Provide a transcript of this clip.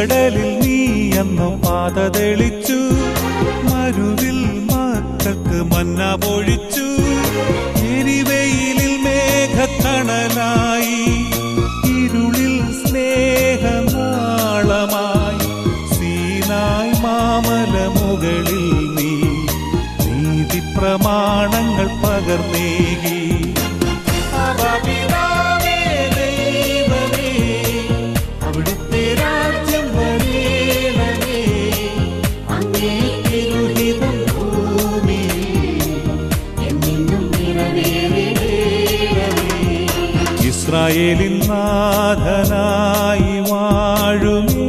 ചെങ്കടലിൽ നീ അന്നു പാത തെളിച്ചു, മരുവിൽ മക്കൾക്ക് മന്ന പൊഴിച്ചു. എരിവെയിലിൽ മേഘത്തണലായി, ഇരുളിൽ സ്നേഹനാളമായി, സീനായ് മാമല മുകളിൽ നീ നീതി പ്രമാണങ്ങൾ പകർന്നേകി. അവിടുത്തെ രാജ്യം വരേണമേ, അങ്ങേ തിരുഹിതം ഭൂമിയിൽ എന്നെന്നും നിറവേറേണമേ. ഇസ്രായേലിൻ നാഥനായി വാഴുമേ